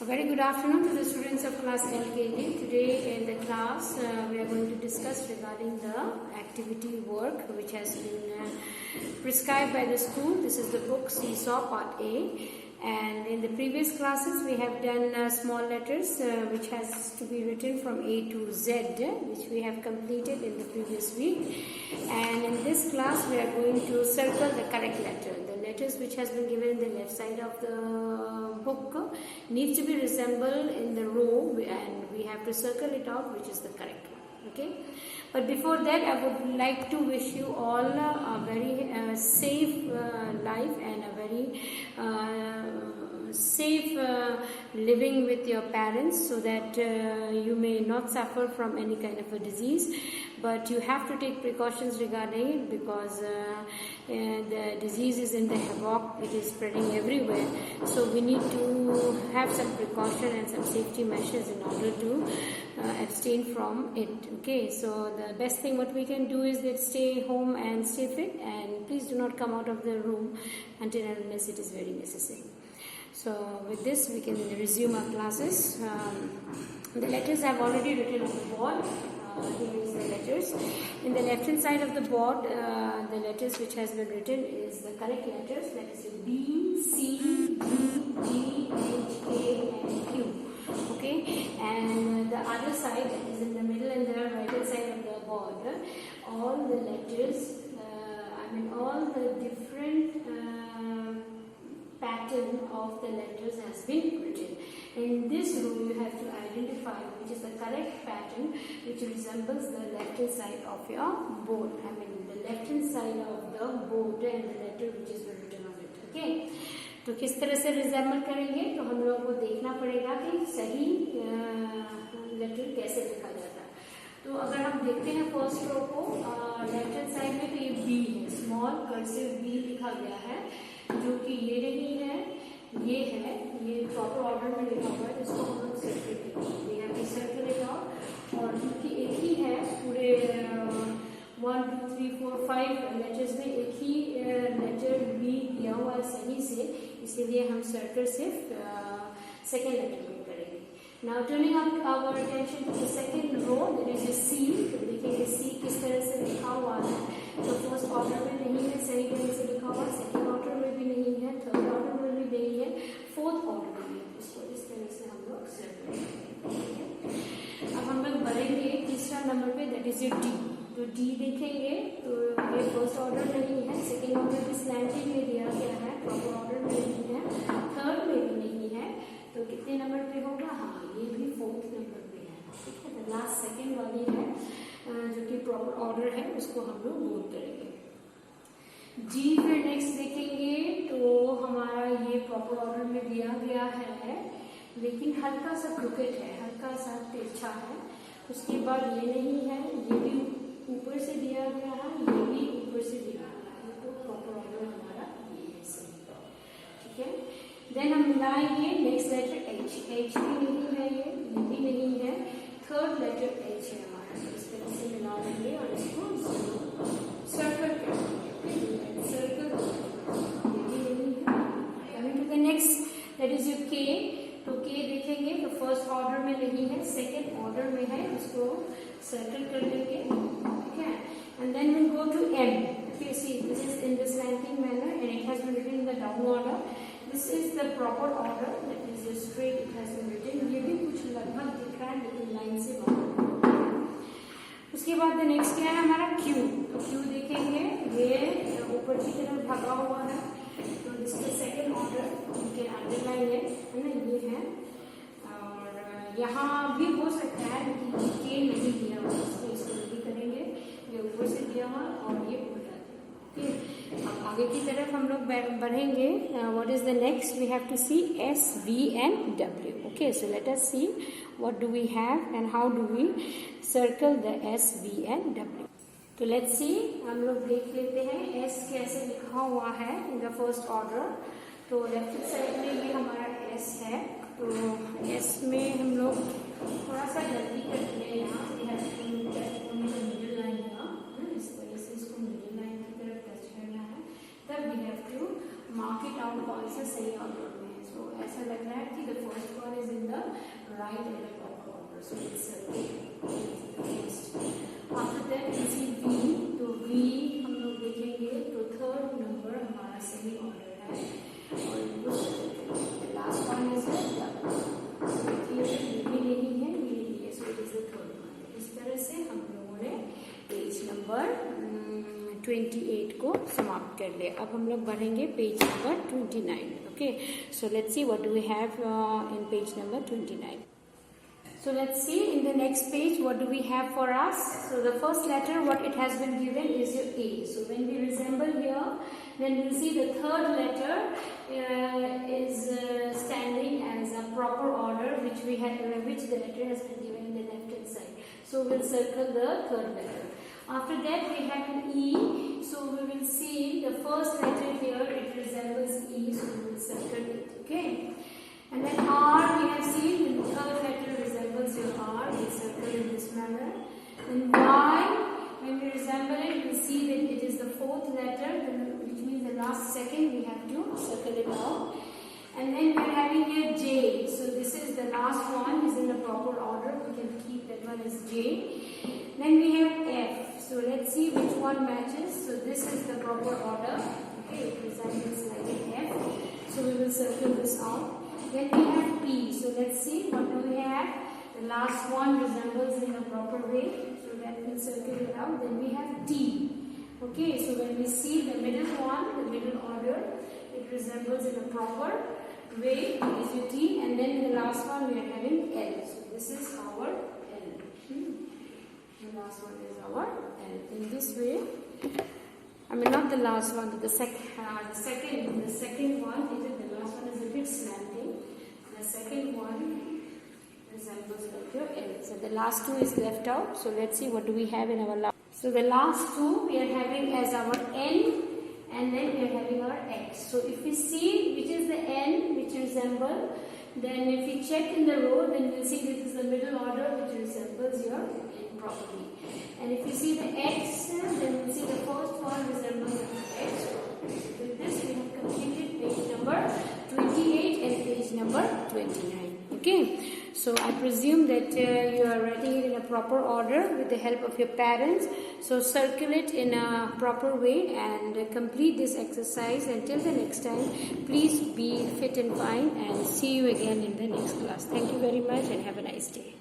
A very good afternoon to the students of class LKG. Today in the class we are going to discuss regarding the activity work which has been prescribed by the school. This is the book Seesaw Part A, and in the previous classes we have done small letters which has to be written from A to Z, which we have completed in the previous week. And in this class we are going to circle the correct letter. The letters which has been given in the left side of the book needs to be resembled in the row, and we have to circle it out which is the correct one. Okay, but before that I would like to wish you all a very safe life and a very safe living with your parents, so that you may not suffer from any kind of a disease. But you have to take precautions regarding it, because the disease is in the havoc, it is spreading everywhere. So we need to have some precaution and some safety measures in order to abstain from it. Okay, so the best thing what we can do is that stay home and stay fit, and please do not come out of the room until and unless it is very necessary. So with this we can resume our classes. The letters I have already written on the board. Here is the letters. In the left hand side of the board, the letters which has been written is the correct letters. That is B, C, D, G, H, K and Q. Okay, and the other side is in the middle and the right hand side of the board. All the letters, all the different pattern of the letters has been written. In this row you have to identify which is the correct pattern which resembles the left hand side of your board. The left hand side of the board and the letter which is written on it. Okay, तो किस तरह से resemble करेंगे, तो हम लोगों को देखना पड़ेगा कि सही लेटर कैसे लिखा जाता है. तो अगर हम देखते हैं फर्स्ट रो को, लेफ्ट हैंड साइड में, तो ये बी है, स्मॉल कर्सिव बी लिखा गया है, जो कि ये नहीं है, ये है, ये प्रॉपर ऑर्डर में लिखा हुआ है, जिसको हम लोग सर्कल लेगा. और क्योंकि एक ही है पूरे 1 2 3 4 5 लेटर्स में एक ही लेटर बी दिया हुआ है सही से, इसीलिए हम सर्कल सिर्फ सेकेंड लेटर में करेंगे. Now turning our attention to the second row, that is C. तो देखेंगे सी किस तरह से लिखा हुआ है. तो फर्स्ट ऑर्डर में नहीं है, सही तरह से लिखा हुआ, सेकेंड ऑर्डर में भी नहीं है, थर्ड ऑर्डर में भी नहीं है, फोर्थ ऑर्डर में भी. इसको इस तरह से हम लोग सर्कल करेंगे. अब हम लोग बढ़ेंगे तीसरा नंबर पे, दैट इज डी. तो डी देखेंगे तो ये फर्स्ट ऑर्डर नहीं है, सेकेंड ऑर्डर भी स्लैंटिंग में दिया गया है, प्रॉपर ऑर्डर में नहीं है, थर्ड में भी नहीं है. तो कितने नंबर पे होगा? हाँ, ये भी फोर्थ नंबर पे है. ठीक है, तो लास्ट सेकेंड वाली है जो कि प्रॉपर ऑर्डर है, उसको हम लोग बोल करेंगे. जी फिर नेक्स्ट देखेंगे तो हमारा ये प्रॉपर ऑर्डर में दिया गया है, लेकिन हल्का सा क्रिकेट है, हल्का सा तिरछा है. उसके बाद ये नहीं है, ये भी ऊपर से दिया गया है, ये भी ऊपर से दिया गया है. तो प्रॉपर ऑर्डर हमारा ये है सही. ठीक है, देन हम मिलाएंगे नेक्स्ट लेटर एच. एच भी नहीं है, ये भी नहीं है, थर्ड लेटर एच है हमारा. तो इस तरह से मिला लेंगे और इसको सर्कल करेंगे. सर्कल ये भी नहीं है. Coming to the next, that is your K. तो के देखेंगे तो फर्स्ट ऑर्डर में नहीं है, सेकेंड ऑर्डर में है, उसको सर्कल कर लेंगे. ठीक है, and then will go to M. Okay, see, this is in the slanting manner and it has been written in the down order. This is the proper order, that is straight it has been written. ये भी कुछ लगभग दिख रहा है लेकिन line से बाहर. उसके बाद नेक्स्ट क्या है हमारा क्यू. तो क्यू देखेंगे, ये ऊपर की तरफ भागा हुआ है, तो इसके सेकेंड ऑर्डर के अंडरलाइन है ना, ये है. और यहाँ भी हो सकता है लेकिन के नहीं दिया हुआ, इसको नहीं करेंगे, ये ऊपर से दिया हुआ और ये उल्टा. अब आगे की तरफ हम लोग बढ़ेंगे. What is the next? We have to see S, V and W. Okay, so let us see what do we have and how do we circle the S, V and W. तो let's see, हम लोग देख लेते हैं S कैसे लिखा हुआ है इन द फर्स्ट ऑर्डर. तो लेफ्ट साइड में ये हमारा एस है. तो एस में हम लोग थोड़ा सा गलती करते हैं, यहाँ मिडिल लाइन का, इस वजह से इसको मिडिल लाइन की तरफ टच करना है. तब we have to mark it out कौन सा सही ऑर्डर में है. सो ऐसा लग रहा है कि the first one is right in a proper order. So we'll circle first. After that we see V. तो V हम लोग देखेंगे तो थर्ड नंबर हमारा सही ऑर्डर है और लास्ट वन इज भी नहीं है ये नहीं है, so it is the third one. इस तरह से हम लोगों ने पेज नंबर 28 को समाप्त कर लिया। अब हम लोग बढ़ेंगे page number 29। Okay, so let's see what do we have in page number 29। So let's see in the next page what do we have for us. So the first letter what it has been given is your A. So when we resemble here, then we'll see the third letter is standing as a proper order which the letter has been given in the left hand side. So we'll circle the third letter. After that we have an E. So we will see the first letter here, it resembles E, so we will circle it. Okay. And then R we have seen, the third letter resembles your R, we circle in this manner. Then Y, when we resemble it, we see that it is the fourth letter, which means the last second we have to circle it out. And then we are having here J, so this is the last one, is in the proper order, we can keep that one as J. Then we have F, so let's see which one matches. So this is the proper order, okay, it resembles like an F, so we will circle this out. Then we have P, so let's see what do we have. The last one resembles in a proper way, so that we'll circle it out. Then we have T. Okay, so when we see the middle one, the middle order, it resembles in a proper way, is your T. And then in the last one we are having L. So this is our L. The last one is our L. In this way, I mean not the last one, but the second one, the last one is a bit slanting. The second one resembles like your L. So the last two is left out. So let's see what do we have in our last. So the last two we are having as our N, and then we are having our X. So if we see which is the N which resemble, then if we check in the row, then we'll see this is the middle order which resembles your N properly. And if you see the X, then we'll see the first one resembles the X. With this we have completed page number 28 and page number 29. Okay, so I presume that you are writing it in a proper order with the help of your parents. So circle it in a proper way and complete this exercise. Until the next time, please be fit and fine, and see you again in the next class. Thank you very much and have a nice day.